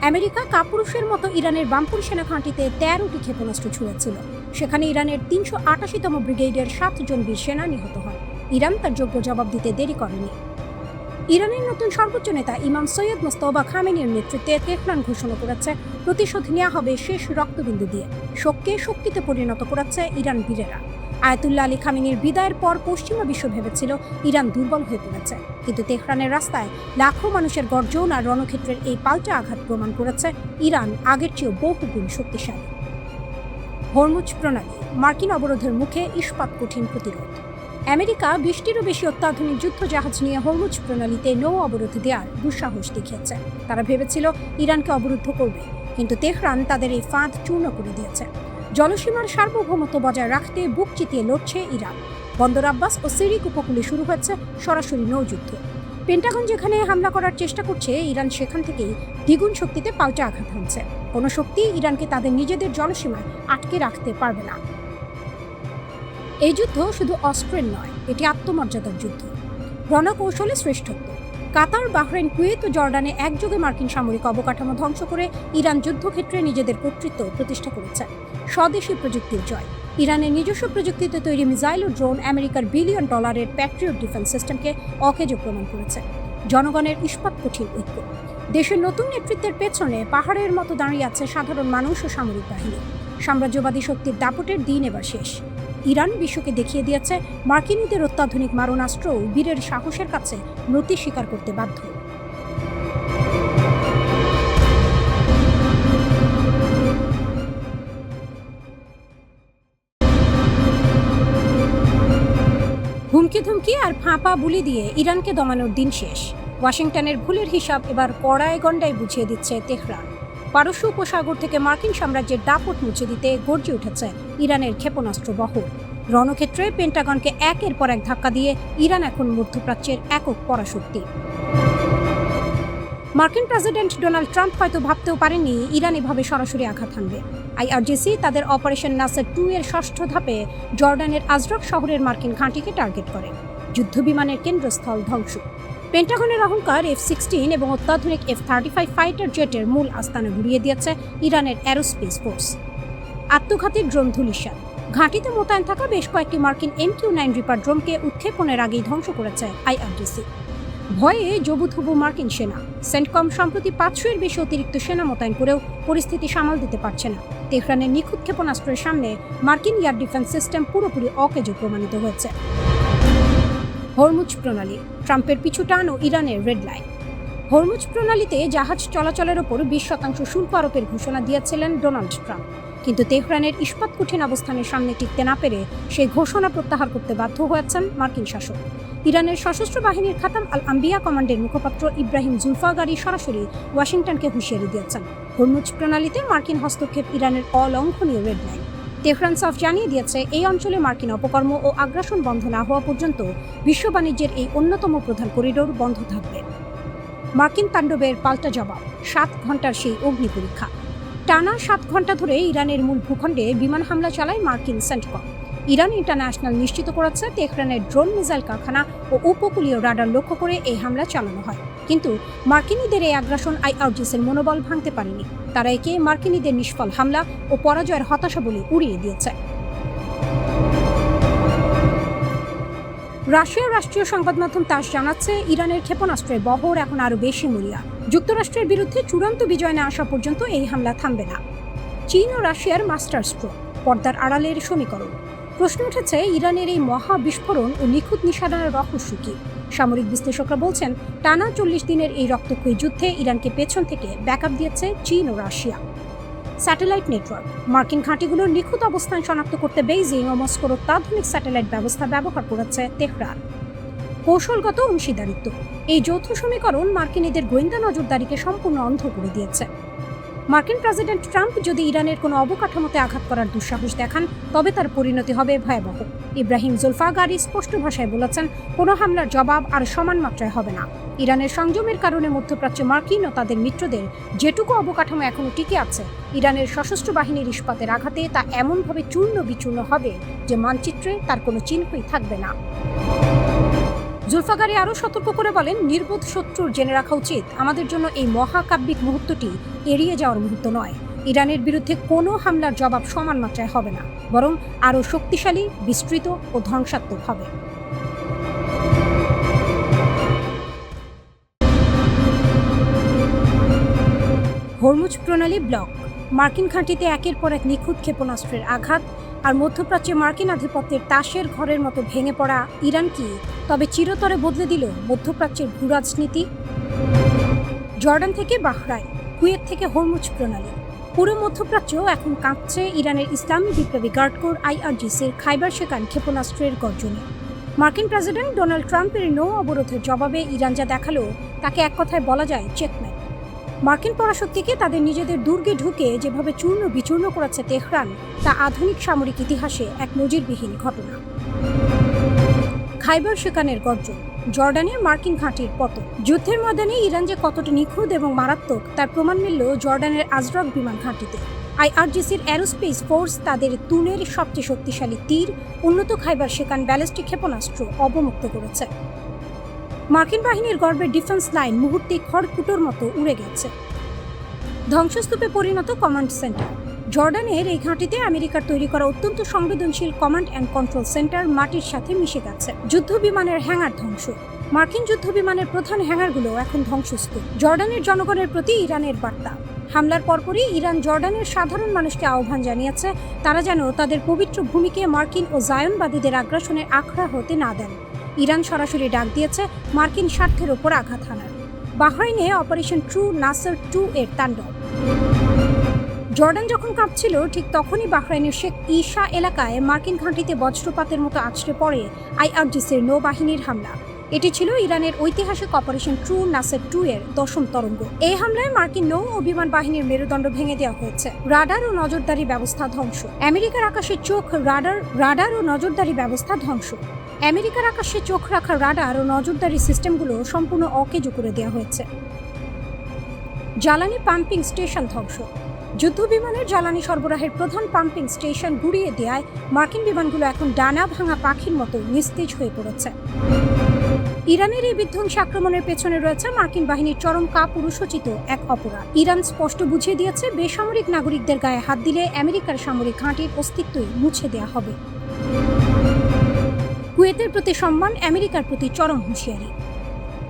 [SPEAKER 1] আমেরিকা কাপুরুষের মতো ইরানের বাম্পুর সেনা ঘাঁটিতে 13টি ক্ষেপণাস্ত্র ছুড়েছিল। সেখানে ইরানের ৩৮৮তম ব্রিগেডের 7 জন বীর সেনা নিহত হয়। ইরান তার যোগ্য জবাব দিতে দেরি করেনি। ইরানের নতুন সর্বোচ্চ নেতা ইমাম সৈয়দ মোস্তফা খামেনির নেতৃত্বে তেহরান ঘোষণা করেছে প্রতিশোধ নেওয়া হবে শেষ রক্তবিন্দু দিয়ে। শোককে শক্তিতে পরিণত করেছে ইরান বীরেরা। আয়াতুল্লাহ আলী খামেনির বিদায়ের পর পশ্চিমা বিশ্ব ভেবেছিল ইরান দুর্বল হয়ে পড়েছে, কিন্তু তেহরানের রাস্তায় লাখো মানুষের গর্জন আর রণক্ষেত্রের এই পাল্টা আঘাত প্রমাণ করেছে ইরান আগের চেয়েও বহুগুণ শক্তিশালী। হরমুজ প্রণালী, মার্কিন অবরোধের মুখে ইস্পাত কঠিন প্রতিরোধ। আমেরিকা 20টিরও বেশি অত্যাধুনিক যুদ্ধ জাহাজ নিয়ে হরমুজ প্রণালীতে নৌ অবরোধ দেওয়ার দুঃসাহস দেখিয়েছে। তারা ভেবেছিল ইরানকে অবরুদ্ধ করবে, কিন্তু তেহরান তাদের এই ফাঁদ চূর্ণ করে দিয়েছে। জলসীমার সার্বভৌমত্ব বজায় রাখতে বুক চিতিয়ে লড়ছে ইরান। বন্দর আব্বাস ও সিরিক উপকূলে শুরু হচ্ছে সরাসরি নৌযুদ্ধ। পেন্টাগন যেখানে হামলা করার চেষ্টা করছে, ইরান সেখান থেকেই দ্বিগুণ শক্তিতে পাল্টা আঘাত হানছে। কোনো শক্তি ইরানকে তাদের নিজেদের জলসীমায় আটকে রাখতে পারবে না। এই যুদ্ধ শুধু অস্ত্রের নয়, এটি আত্মমর্যাদার যুদ্ধ, রণকৌশলে শ্রেষ্ঠত্ব। কাতার, বাহরাইন, কুয়েত ও জর্ডানে একযোগে মার্কিন সামরিক অবকাঠামো ধ্বংস করে ইরান যুদ্ধক্ষেত্রে নিজেদের কর্তৃত্ব প্রতিষ্ঠা করেছে। স্বদেশী প্রযুক্তির জয়। ইরানের নিজস্ব প্রযুক্তিতে তৈরি মিসাইল ও ড্রোন আমেরিকার $বিলিয়ন প্যাট্রিয়ট ডিফেন্স সিস্টেমকে অকেজো প্রমাণ করেছে। জনগণের ইস্পাত কঠিন ঐক্য। দেশের নতুন নেতৃত্বের পেছনে পাহাড়ের মতো দাঁড়িয়ে আছে সাধারণ মানুষ ও সামরিক বাহিনী। সাম্রাজ্যবাদী শক্তির দাপটের দিন এবার শেষ। ইরান বিশ্বকে দেখিয়ে দিয়েছে মার্কিনীদের অত্যাধুনিক মারণাস্ত্রও বীরের সাহসের কাছে নতি স্বীকার করতে বাধ্য। হুমকি ধুমকি আর ফাঁপা বুলি দিয়ে ইরানকে দমানোর দিন শেষ। ওয়াশিংটনের ভুলের হিসাব এবার কড়ায় গণ্ডায় বুঝিয়ে দিচ্ছে তেহরান। পারস্য উপসাগর থেকে মার্কিন সাম্রাজ্যের দাপট মুছে দিতে গর্জে উঠেছে ইরানের ক্ষেপণাস্ত্র বহর। রণক্ষেত্রে পেন্টাগনকে একের পর এক ধাক্কা দিয়ে ইরান এখন মধ্যপ্রাচ্যের একক পরাশক্তি। মার্কিন প্রেসিডেন্ট ডোনাল্ড ট্রাম্প হয়তো ভাবতেও পারেননি ইরান এভাবে সরাসরি আঘাত হানবে। আইআরজিসি তাদের অপারেশন নাসের 2 এর 6ষ্ঠ ধাপে জর্ডানের আজরক শহরের মার্কিন ঘাঁটিকে টার্গেট করে। যুদ্ধবিমানের কেন্দ্রস্থল ধ্বংস। পেন্টাগনের অহংকার F-16 এবং অত্যাধুনিক F-35 ফাইটার জেটের মূল আস্তানা ঘুরিয়ে দিয়েছে ইরানের অ্যারোস্পেস ফোর্স। আত্মঘাতী ড্রোন ধূলিসাৎ। ঘাঁটিতে মোতায়েন থাকা বেশ কয়েকটি মার্কিন MQ-9 রিপার ড্রোনকে উৎক্ষেপণের আগেই ধ্বংস করেছে আইআরজিসি। ভয়ে জবুথুবু মার্কিন সেনা। সেন্টকম সম্প্রতি 500-এর বেশি অতিরিক্ত সেনা মোতায়েন করেও পরিস্থিতি সামাল দিতে পারছে না। তেহরানের নিখুঁত ক্ষেপণাস্ত্রের সামনে মার্কিন এয়ার ডিফেন্স সিস্টেম পুরোপুরি অকেজো প্রমাণিত হয়েছে। হরমুজ প্রণালী, ট্রাম্পের পিছু টান ও ইরানের রেড লাইন। হরমুজ প্রণালীতে জাহাজ চলাচলের ওপর 20% শুল্ক আরোপের ঘোষণা দিয়েছিলেন ডোনাল্ড ট্রাম্প, কিন্তু তেহরানের ইস্পাত কঠিন অবস্থানের সামনে টিকতে না পেরে সেই ঘোষণা প্রত্যাহার করতে বাধ্য হয়েছেন মার্কিন শাসক। ইরানের সশস্ত্র বাহিনীর খাতাম আল আম্বিয়া কমান্ডের মুখপাত্র ইব্রাহিম জুলফাগারি সরাসরি ওয়াশিংটনকে হুঁশিয়ারি দিয়েছেন, হরমুজ প্রণালীতে মার্কিন হস্তক্ষেপ ইরানের অলঙ্ঘনীয় রেড লাইন। তেহরান সাফ জানিয়ে দিয়েছে এই অঞ্চলে মার্কিন অপকর্ম ও আগ্রাসন বন্ধ না হওয়া পর্যন্ত বিশ্ব বাণিজ্যের এই অন্যতম প্রধান করিডোর বন্ধ থাকবে। মার্কিন তাণ্ডবের পাল্টা জবাব, 7 ঘন্টার সেই অগ্নি পরীক্ষা। টানা 7 ঘন্টা ধরে ইরানের মূল ভূখণ্ডে বিমান হামলা চালায় মার্কিন সেন্টকম। ইরান ইন্টারন্যাশনাল নিশ্চিত করেছে তেহরানের ড্রোন মিসাইল কারখানা ও উপকূলীয় রাডার লক্ষ্য করে এই হামলা চালানো হয়। কিন্তু মার্কিনীদের এই আগ্রাসন আইআরজিসির মনোবল ভাঙতে পারেনি। তারা একে মার্কিনীদের নিষ্ফল হামলা ও পরাজয়ের হতাশা বলে উড়িয়ে দিয়েছে। রাশিয়ার রাষ্ট্রীয় সংবাদ মাধ্যম তাস জানাচ্ছে ইরানের ক্ষেপণাস্ত্রের বহর এখন আরও বেশি মরিয়া। যুক্তরাষ্ট্রের বিরুদ্ধে চূড়ান্ত বিজয় না আসা পর্যন্ত এই হামলা থামবে না। চীন ও রাশিয়ার মাস্টার স্ট্রোক, পর্দার আড়ালের সমীকরণ। প্রশ্ন উঠেছে ইরানের এই মহা বিস্ফোরণ ও নিখুঁত নিশানার রহস্য কি। সামরিক বিশ্লেষকরা বলছেন টানা 40 দিনের এই রক্তক্ষয়ী যুদ্ধে ইরানকে পেছন থেকে ব্যাকআপ দিয়েছে চীন ও রাশিয়া। Satellite network. মার্কিন ঘাঁটিগুলোর নিখুঁত অবস্থান শনাক্ত করতে বেইজিং ও মস্কোর অত্যাধুনিক স্যাটেলাইট ব্যবস্থা ব্যবহার করেছে তেহরান। কৌশলগত অংশীদারিত্ব। এই যৌথ সমীকরণ মার্কিনীদের গোয়েন্দা নজরদারিকে সম্পূর্ণ অন্ধ করে দিয়েছে। মার্কিন প্রেসিডেন্ট ট্রাম্প যদি ইরানের কোনো অবকাঠামোতে আঘাত করার দুঃসাহস দেখান, তবে তার পরিণতি হবে ভয়াবহ। ইব্রাহিম জুলফাগারি স্পষ্ট ভাষায় বলেছেন, কোনো হামলার জবাব আর সমান মাত্রায় হবে না। ইরানের সংযমের কারণে মধ্যপ্রাচ্যে মার্কিন ও তাদের মিত্রদের যেটুকু অবকাঠামো এখনো টিকে আছে, ইরানের সশস্ত্র বাহিনীর ইস্পাতের আঘাতে তা এমনভাবে চূর্ণ বিচূর্ণ হবে যে মানচিত্রে তার কোনো চিহ্নই থাকবে না। জুলফাগারি আরও সতর্ক করে বলেন, নির্বোধ শত্রুর জেনে রাখা উচিত, আমাদের জন্য এই মহাকাব্যিক মুহূর্তটি এড়িয়ে যাওয়ার মুহূর্ত নয়। ইরানের বিরুদ্ধে কোনো হামলার জবাব সমান মাত্রায় হবে না, বরং আরও শক্তিশালী, বিস্তৃত ও ধ্বংসাত্মক হবে। হরমুজ প্রণালী ব্লক। মার্কিন ঘাঁটিতে একের পর এক নিখুঁত ক্ষেপণাস্ত্রের আঘাত আর মধ্যপ্রাচ্যে মার্কিন আধিপত্যের তাসের ঘরের মতো ভেঙে পড়া ইরান কি তবে চিরতরে বদলে দিল মধ্যপ্রাচ্যের ভূরাজনীতি? জর্ডান থেকে বাহরাইন, কুয়েত থেকে হরমুজ প্রণালী, পুরো মধ্যপ্রাচ্য এখন কাঁপছে ইরানের ইসলামী বিপ্লবী গার্ড কোর IRGCর খাইবার শেখান ক্ষেপণাস্ত্রের গর্জনে। মার্কিন প্রেসিডেন্ট ডোনাল্ড ট্রাম্পের নৌ অবরোধের জবাবে ইরান যা দেখালো তাকে এক কথায় বলা যায় চেকমেট। মার্কিন পরাশক্তিকে তাদের নিজেদের দুর্গে ঢুকে যেভাবে চূর্ণ বিচূর্ণ করেছে তেহরান, তা আধুনিক সামরিক ইতিহাসে এক নজিরবিহীন ঘটনা। খাইবার শেখানের গর্জন, জর্ডানে মার্কিন ঘাঁটির পতন। যুদ্ধের ময়দানে ইরান যে কতটা নিখুঁত এবং মারাত্মক তার প্রমাণ মিলল জর্ডানের আজরক বিমান ঘাঁটিতে। IRGCর অ্যারোস্পেস ফোর্স তাদের তুনের সবচেয়ে শক্তিশালী তীর, উন্নত খাইবার শেখান ব্যালিস্টিক ক্ষেপণাস্ত্র অবমুক্ত করেছে। মার্কিন বাহিনীর গর্বের ডিফেন্স লাইন মুহূর্তে খড়কুটোর মতো উড়ে গেছে। ধ্বংসস্তূপে পরিণত কমান্ড সেন্টার। জর্ডানের এই ঘাঁটিতে আমেরিকার তৈরি করা অত্যন্ত সংবেদনশীল কমান্ড অ্যান্ড কন্ট্রোল সেন্টার মাটির সাথে মিশে গেছে। যুদ্ধ বিমানের হ্যাঙ্গার ধ্বংস। মার্কিন যুদ্ধ বিমানের প্রধান হ্যাঙ্গারগুলো এখন ধ্বংসস্তূপ। জর্ডানের জনগণের প্রতি ইরানের বার্তা। হামলার পরপরই ইরান জর্ডানের সাধারণ মানুষকে আহ্বান জানিয়েছে, তারা যেন তাদের পবিত্র ভূমিকে মার্কিন ও জায়নবাদীদের আগ্রাসনের আখড়া হতে না দেন। ইরান সরাসরি ডাক দিয়েছে মার্কিন স্বার্থের ওপর আঘাত হানার। বাহরাইনে অপারেশন ট্রু নাসর 2 এর তাণ্ডব। জর্ডান যখন কাঁপছিল, ঠিক তখনই বাহরাইনের শেখ ঈশা এলাকায় মার্কিন ঘাঁটিতে বজ্রপাতের মতো আছড়ে পড়ে IRGCর নৌবাহিনীর হামলা। এটি ছিল ইরানের ঐতিহাসিক অপারেশন ট্রু নাসর 2 এর 10ম তরঙ্গ। এই হামলায় মার্কিন নৌ ও বিমান বাহিনীর মেরুদণ্ড ভেঙে দেওয়া হয়েছে। রাডার ও নজরদারি ব্যবস্থা ধ্বংস। আমেরিকার আকাশে চোখ রাডার ও নজরদারি ব্যবস্থা ধ্বংস। আমেরিকার আকাশে চোখ রাখা রাডার ও নজরদারি সিস্টেমগুলো সম্পূর্ণ অকেজো করে দেওয়া হয়েছে। জ্বালানি পাম্পিং স্টেশন ধ্বংস। যুদ্ধ বিমানের জ্বালানি সরবরাহের প্রধান পাম্পিং স্টেশন গুড়িয়ে দেওয়ায় মার্কিন বিমানগুলো এখন ডানা ভাঙা পাখির মতো নিস্তেজ হয়ে পড়েছে। ইরানের এই বিধ্বংসী আক্রমণের পেছনে রয়েছে মার্কিন বাহিনীর চরম কাপুরুষোচিত এক অপরাধ। ইরান স্পষ্ট বুঝিয়ে দিয়েছে, বেসামরিক নাগরিকদের গায়ে হাত দিলে আমেরিকার সামরিক ঘাঁটির অস্তিত্বই মুছে দেওয়া হবে। কুয়েতের প্রতি সম্মান, আমেরিকার প্রতি চরম হুঁশিয়ারি।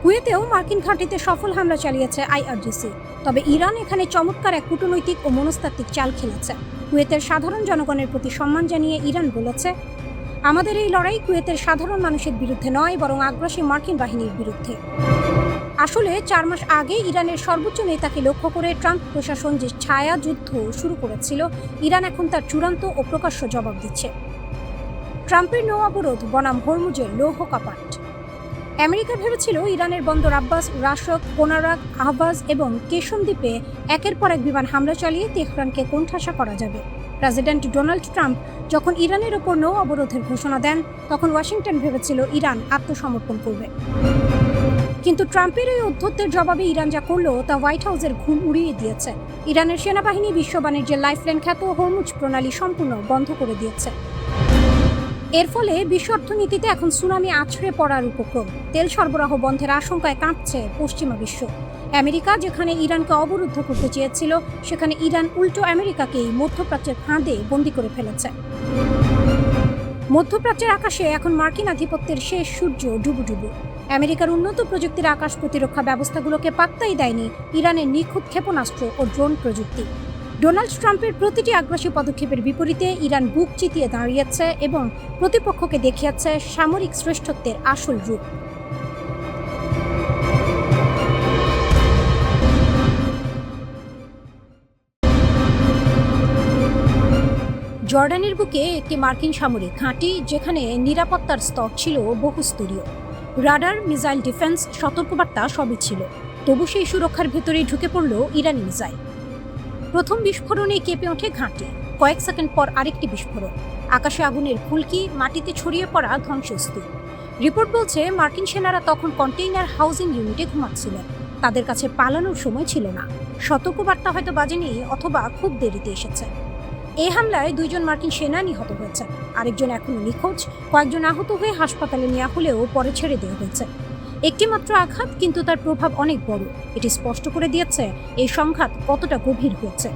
[SPEAKER 1] কুয়েতেও মার্কিন ঘাঁটিতে সফল হামলা চালিয়েছে IRGC, তবে ইরান এখানে চমৎকার এক কূটনৈতিক ও মনস্তাত্ত্বিক চাল খেলেছে। কুয়েতের সাধারণ জনগণের প্রতি সম্মান জানিয়ে ইরান বলেছে, আমাদের এই লড়াই কুয়েতের সাধারণ মানুষের বিরুদ্ধে নয়, বরং আগ্রাসী মার্কিন বাহিনীর বিরুদ্ধে। আসলে 4 মাস আগে ইরানের সর্বোচ্চ নেতাকে লক্ষ্য করে ট্রাম্প প্রশাসন যে ছায়া যুদ্ধ শুরু করেছিল, ইরান এখন তার চূড়ান্ত ও প্রকাশ্য জবাব দিচ্ছে। ট্রাম্পের নৌ অবরোধ বনাম হরমুজের লৌহ কপাট। আমেরিকা ভেবেছিল ইরানের বন্দর আব্বাস, রাশক, কোনারাক, আহবাজ এবং কেশম দ্বীপে একের পর এক বিমান হামলা চালিয়ে তেহরানকে কোণঠাসা করা যাবে। প্রেসিডেন্ট ডোনাল্ড ট্রাম্প যখন ইরানের ওপর নৌ অবরোধের ঘোষণা দেন, তখন ওয়াশিংটন ভেবেছিল ইরান আত্মসমর্পণ করবে। কিন্তু ট্রাম্পের এই ঔদ্ধত্যের জবাবে ইরান যা করলো তা হোয়াইট হাউসের ঘুম উড়িয়ে দিয়েছে। ইরানের সেনাবাহিনী বিশ্ব বাণিজ্যের লাইফলাইন খ্যাত হরমুজ প্রণালী সম্পূর্ণ বন্ধ করে দিয়েছে। এর ফলে বিশ্ব অর্থনীতিতে এখন সুনামি আছড়ে পড়ার উপক্রম। তেল সরবরাহ বন্ধের আশঙ্কায় কাঁপছে পশ্চিমা বিশ্ব। আমেরিকা যেখানে ইরানকে অবরুদ্ধ করতে চেয়েছিল, সেখানে ইরান উল্টো আমেরিকাকেই মধ্যপ্রাচ্যের ফাঁদে বন্দী করে ফেলেছে। মধ্যপ্রাচ্যের আকাশে এখন মার্কিন আধিপত্যের শেষ সূর্য ডুবুডুবু। আমেরিকার উন্নত প্রযুক্তির আকাশ প্রতিরক্ষা ব্যবস্থাগুলোকে পাত্তাই দেয়নি ইরানের নিখুঁত ক্ষেপণাস্ত্র ও ড্রোন প্রযুক্তি। ডোনাল্ড ট্রাম্পের প্রতিটি আগ্রাসী পদক্ষেপের বিপরীতে ইরান বুক চিতিয়ে দাঁড়িয়েছে এবং প্রতিপক্ষকে দেখিয়েছে সামরিক শ্রেষ্ঠত্বের আসল রূপ। জর্ডানের বুকে একটি মার্কিন সামরিক ঘাঁটি, যেখানে নিরাপত্তার স্তর ছিল বহুস্তরীয়। রাডার, মিসাইল ডিফেন্স, সতর্কবার্তা সবই ছিল। তবু সেই সুরক্ষার ভেতরে ঢুকে পড়ল ইরানি মিসাইল। প্রথম বিস্ফোরণে কেঁপে ওঠে ঘাঁটি। কয়েক সেকেন্ড পর আরেকটি বিস্ফোরণ। আকাশে আগুনের ফুলকি, মাটিতে ছড়িয়ে পড়া ধ্বংসস্তূপ। রিপোর্ট বলছে মার্কিন সেনারা তখন কন্টেইনার হাউজিং ইউনিটে ঘুমাচ্ছিলেন। তাদের কাছে পালানোর সময় ছিল না। সতর্কবার্তা হয়তো বাজেনি, অথবা খুব দেরিতে এসেছে। এই হামলায় 2 মার্কিন সেনা নিহত হয়েছে, আরেকজন এখনো নিখোঁজ। কয়েকজন আহত হয়ে হাসপাতালে নেওয়া হলেও পরে ছেড়ে দেওয়া হয়েছে। একটি মাত্র আঘাত, কিন্তু তার প্রভাব অনেক বড়। এটি স্পষ্ট করে দিয়েছে এই সংঘাত কতটা গভীর হয়েছে।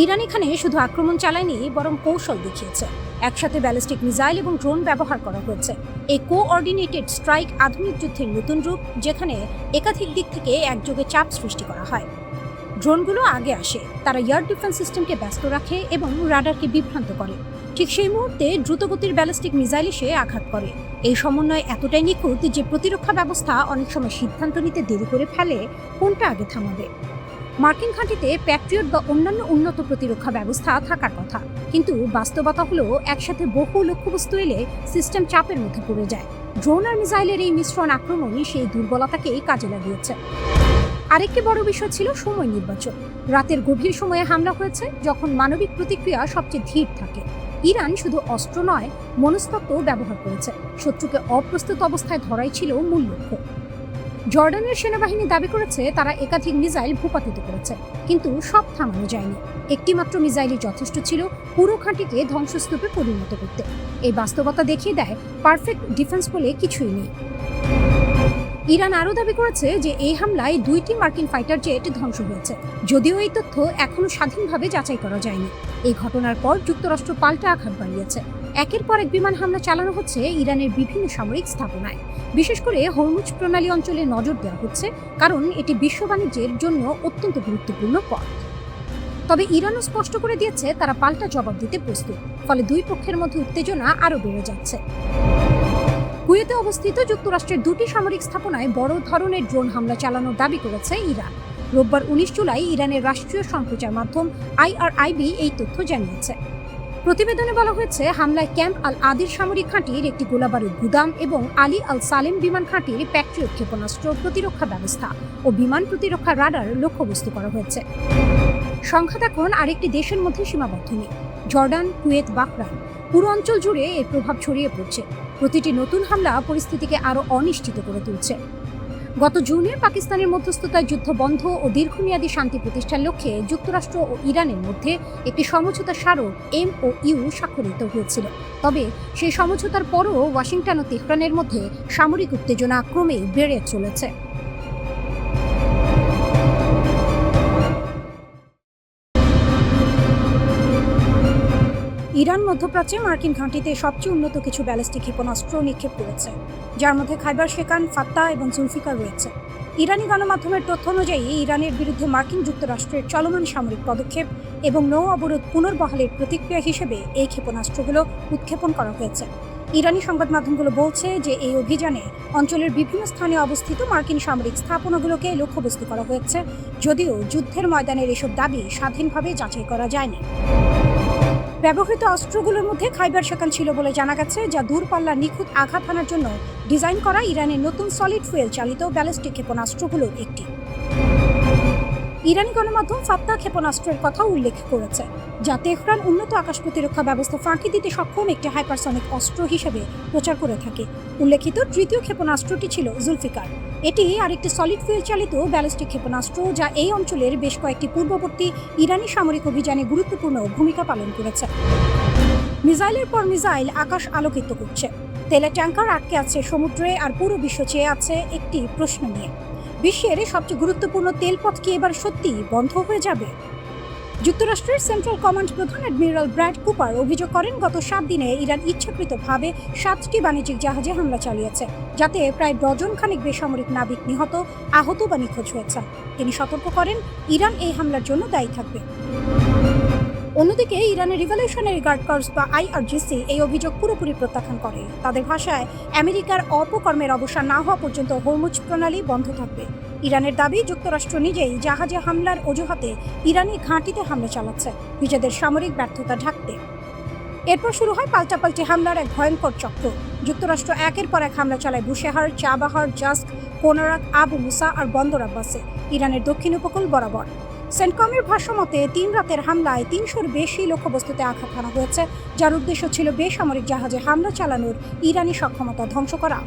[SPEAKER 1] ইরান এখানে শুধু আক্রমণ চালায়নি, বরং কৌশল দেখিয়েছে। একসাথে ব্যালিস্টিক মিসাইল এবং ড্রোন ব্যবহার করা হয়েছে। এই কোঅর্ডিনেটেড স্ট্রাইক আধুনিক যুদ্ধের নতুন রূপ, যেখানে একাধিক দিক থেকে একযোগে চাপ সৃষ্টি করা হয়। ড্রোনগুলো আগে আসে, তারা এয়ার ডিফেন্স সিস্টেমকে ব্যস্ত রাখে এবং রাডারকে বিভ্রান্ত করে। ঠিক সেই মুহূর্তে দ্রুতগতির ব্যালিস্টিক মিসাইল এসে আঘাত করে। এই সমন্বয় এতটাই নিখুঁত যে প্রতিরক্ষা ব্যবস্থা অনেক সময় সিদ্ধান্ত নিতে দেরি করে ফেলে কোনটা আগে থামাবে। মার্কিন ঘাঁটিতে প্যাট্রিয়ট বা অন্যান্য উন্নত প্রতিরক্ষা ব্যবস্থা থাকার কথা, কিন্তু বাস্তবতা হলো একসাথে বহু লক্ষ্যবস্তু এলে সিস্টেম চাপের মধ্যে পড়ে যায়। ড্রোন আর মিসাইলের এই মিশ্রণ আক্রমণই সেই দুর্বলতাকেই কাজে লাগিয়েছে। আরেকটি বড় বিষয় ছিল সময় নির্বাচন। রাতের গভীর সময়ে হামলা হয়েছে, যখন মানবিক প্রতিক্রিয়া সবচেয়ে ধীর থাকে। ইরান শুধু অস্ত্র নয়, মনস্তত্ত্ব ব্যবহার করেছে। শত্রুকে অপ্রস্তুত অবস্থায় ধরাই ছিল মূল লক্ষ্য। জর্ডানের সেনাবাহিনী দাবি করেছে তারা একাধিক মিসাইল ভূপাতিত করেছে, কিন্তু সব থামানো যায়নি। একটি মাত্র মিসাইলই যথেষ্ট ছিল পুরো ঘাঁটিকে ধ্বংসস্তূপে পরিণত করতে। এই বাস্তবতা দেখিয়ে দেয় পারফেক্ট ডিফেন্স বলে কিছুই নেই। ইরান আরও দাবি করেছে যে এই হামলায় 2টি মার্কিন ফাইটার জেট ধ্বংস হয়েছে, যদিও এই তথ্য এখনও স্বাধীনভাবে যাচাই করা যায়নি। এই ঘটনার পর যুক্তরাষ্ট্র পাল্টা আঘাত বাড়িয়েছে। একের পর এক বিমান হামলা চালানো হচ্ছে ইরানের বিভিন্ন সামরিক স্থাপনায়। বিশেষ করে হরমুজ প্রণালী অঞ্চলে নজর দেওয়া হচ্ছে, কারণ এটি বিশ্ব বাণিজ্যের জন্য অত্যন্ত গুরুত্বপূর্ণ পথ। তবে ইরানও স্পষ্ট করে দিয়েছে তারা পাল্টা জবাব দিতে প্রস্তুত। ফলে দুই পক্ষের মধ্যে উত্তেজনা আরও বেড়ে যাচ্ছে। কুয়েতে অবস্থিত যুক্তরাষ্ট্রের 2টি সামরিক স্থাপনায় বড় ধরনের ড্রোন হামলা চালানোর দাবি করেছে ইরান। রোববার 19 জুলাই ইরানের রাষ্ট্রীয় সম্প্রচার মাধ্যম IRIB এই তথ্য জানিয়েছে। প্রতিবেদনে বলা হয়েছে হামলায় ক্যাম্প আল আদির সামরিক ঘাঁটির একটি গোলাবারুদ গুদাম এবং আলী আল সালেম বিমান ঘাঁটির প্যাট্রিয়ট ক্ষেপণাস্ত্র প্রতিরক্ষা ব্যবস্থা ও বিমান প্রতিরক্ষা রাডার লক্ষ্যবস্তু করা হয়েছে। সংঘাত এখন আরেকটি দেশের মধ্যে সীমাবদ্ধ নেই। জর্ডান, কুয়েত, বাহরাইন, পুরো অঞ্চল জুড়ে এর প্রভাব ছড়িয়ে পড়ছে। প্রতিটি নতুন হামলা পরিস্থিতিকে আরও অনিশ্চিত করে তুলছে। গত জুনে পাকিস্তানের মধ্যস্থতায় যুদ্ধ বন্ধ ও দীর্ঘমেয়াদী শান্তি প্রতিষ্ঠার লক্ষ্যে যুক্তরাষ্ট্র ও ইরানের মধ্যে একটি সমঝোতা স্মারক MOU স্বাক্ষরিত হয়েছিল। তবে সেই সমঝোতার পরও ওয়াশিংটন ও তেহরানের মধ্যে সামরিক উত্তেজনা ক্রমেই বেড়ে চলেছে। ইরান মধ্যপ্রাচ্যে মার্কিন ঘাঁটিতে সবচেয়ে উন্নত কিছু ব্যালিস্টিক ক্ষেপণাস্ত্র নিক্ষেপ করেছে, যার মধ্যে খাইবার শেকান, ফাত্তা এবং জুলফিকার রয়েছে। ইরানি গণমাধ্যমের তথ্য অনুযায়ী ইরানের বিরুদ্ধে মার্কিন যুক্তরাষ্ট্রের চলমান সামরিক পদক্ষেপ এবং নৌ অবরোধ পুনর্বহালের প্রতিক্রিয়া হিসেবে এই ক্ষেপণাস্ত্রগুলো উৎক্ষেপণ করা হয়েছে। ইরানি সংবাদ মাধ্যমগুলো বলছে যে এই অভিযানে অঞ্চলের বিভিন্ন স্থানে অবস্থিত মার্কিন সামরিক স্থাপনাগুলোকে লক্ষ্যবস্তু করা হয়েছে, যদিও যুদ্ধের ময়দানের এসব দাবি স্বাধীনভাবে যাচাই করা যায়নি। ব্যবহৃত অস্ত্রগুলোর মধ্যে খাইবার শেকান ছিল বলে জানা গেছে, যা দূরপাল্লার নিখুঁত আঘাত হানার জন্য ডিজাইন করা ইরানের নতুন সলিড ফুয়েল চালিত ব্যালিস্টিক ক্ষেপণাস্ত্রগুলোর একটি। ইরানি গণমাধ্যম ফাত্তা ক্ষেপণাস্ত্রের কথা উল্লেখ করেছে, যা তেহরান উন্নত আকাশ প্রতিরক্ষা ব্যবস্থা ফাঁকি দিতে সক্ষম একটি হাইপারসনিক অস্ত্র হিসেবে প্রচার করে থাকে। উল্লেখিত তৃতীয় ক্ষেপণাস্ত্রটি ছিল জুলফিকার। এটি আরেকটি সলিড ফুয়েল চালিত ব্যালিস্টিক ক্ষেপণাস্ত্র, যা এই অঞ্চলের বেশ কয়েকটি পূর্ববর্তী ইরানি সামরিক অভিযানে গুরুত্বপূর্ণ ভূমিকা পালন করেছে। মিসাইলের পর মিসাইল আকাশ আলোকিত করছে। তেলের ট্যাঙ্কার আটকে আছে সমুদ্রে, আর পুরো বিশ্ব চেয়ে আছে একটি প্রশ্ন নিয়ে: বিশ্বের সবচেয়ে গুরুত্বপূর্ণ তেলপথ কি এবার সত্যি বন্ধ হয়ে যাবে? যুক্তরাষ্ট্রের সেন্ট্রাল কমান্ড প্রধান অ্যাডমিরাল ব্র্যাড কুপার অভিযোগ করেন, গত 7 দিনে ইরান ইচ্ছাকৃতভাবে 7টি বাণিজ্যিক জাহাজে হামলা চালিয়েছে, যাতে প্রায় ডজন খানেক বেসামরিক নাবিক নিহত, আহত বা নিখোঁজ হয়েছে। তিনি সতর্ক করেন, ইরান এই হামলার জন্য দায়ী থাকবে। অন্যদিকে ইরানের রিভলিউশনারি গার্ড কর্পস বা IRGC এই অভিযোগ পুরোপুরি প্রত্যাখ্যান করে। তাদের ভাষায়, আমেরিকার অপকর্মের অবসান না হওয়া পর্যন্ত হরমুজ প্রণালী বন্ধ থাকবে। ইরানের দাবি, যুক্তরাষ্ট্র নিজেই জাহাজে হামলার অজুহাতে ইরানি ঘাঁটিতে হামলা চালাচ্ছে নিজেদের সামরিক ব্যর্থতা ঢাকতে। এরপর শুরু হয় পাল্টাপাল্টি হামলার এক ভয়ঙ্কর চক্র। যুক্তরাষ্ট্র একের পর এক হামলা চালায় বুশেহার, চাবাহার, জাস্ক, কোনারাক, আবু মুসা আর বন্দর আব্বাসে, ইরানের দক্ষিণ উপকূল বরাবর। সেন্টকমের ভাষ্যমতে 3 রাতের হামলায় 300-র বেশি লক্ষ্যবস্তুতে আঘাত হানা হয়েছে, যার উদ্দেশ্য ছিল বেসামরিক জাহাজে হামলা চালানোর ইরানি সক্ষমতা ধ্বংস করা।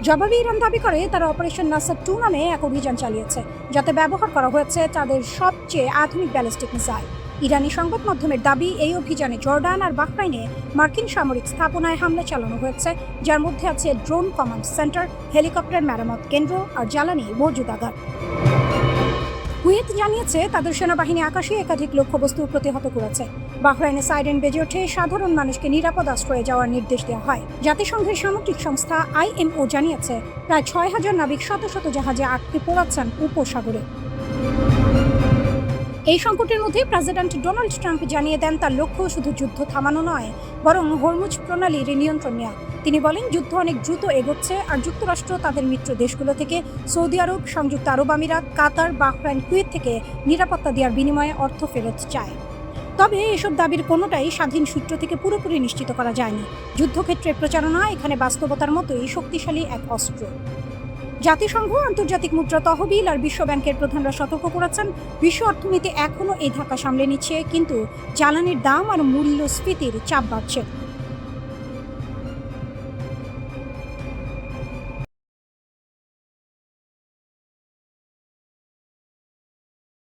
[SPEAKER 1] জবাবে ইরান দাবি করে তারা অপারেশন নাসার 2 নামে এক অভিযান চালিয়েছে, যাতে ব্যবহার করা হয়েছে তাদের সবচেয়ে আধুনিক ব্যালিস্টিক মিসাইল। ইরানি সংবাদ মাধ্যমের দাবি, এই অভিযানে জর্ডান আর বাহরাইনে মার্কিন সামরিক স্থাপনায় হামলা চালানো হয়েছে, যার মধ্যে আছে ড্রোন কমান্ড সেন্টার, হেলিকপ্টার মেরামত কেন্দ্র আর জ্বালানি মজুদাগার। কুয়েত জানিয়েছে তাদের সেনাবাহিনী আকাশে একাধিক লক্ষ্যবস্তু প্রতিহত করেছে। বাহরাইনে সাইরেন বেজে ওঠে, সাধারণ মানুষকে নিরাপদ আশ্রয়ে যাওয়ার নির্দেশ দেওয়া হয়। জাতিসংঘের সামুদ্রিক সংস্থা IMO জানিয়েছে প্রায় 6000 নাবিক শত শত জাহাজে আটকে পড়াচ্ছেন উপসাগরে। এই সংকটের মধ্যে প্রেসিডেন্ট ডোনাল্ড ট্রাম্প জানিয়ে দেন তার লক্ষ্য শুধু যুদ্ধ থামানো নয়, বরং হরমুজ প্রণালীর নিয়ন্ত্রণ নেওয়া। তিনি বলেন, যুদ্ধ অনেক দ্রুত এগোচ্ছে আর যুক্তরাষ্ট্র তাদের মিত্র দেশগুলো থেকে সৌদি আরব, সংযুক্ত আরব আমিরাত, কাতার, বাহরাইন, কুয়েত থেকে নিরাপত্তা দেওয়ার বিনিময়ে অর্থ ফেরত চায়। তবে এসব দাবির কোনোটাই স্বাধীন সূত্র থেকে পুরোপুরি নিশ্চিত করা যায়নি। যুদ্ধক্ষেত্রের প্রচারণা এখানে বাস্তবতার মতোই শক্তিশালী এক অস্ত্র। জাতিসংঘ, আন্তর্জাতিক মুদ্রা তহবিল আর বিশ্ব ব্যাংকের প্রধানরা সতর্ক করেছেন, বিশ্ব অর্থনীতি এখনও এই ধাক্কা সামলে নিচ্ছে, কিন্তু জ্বালানির দাম আর মূল্যস্ফীতির চাপ বাড়ছে।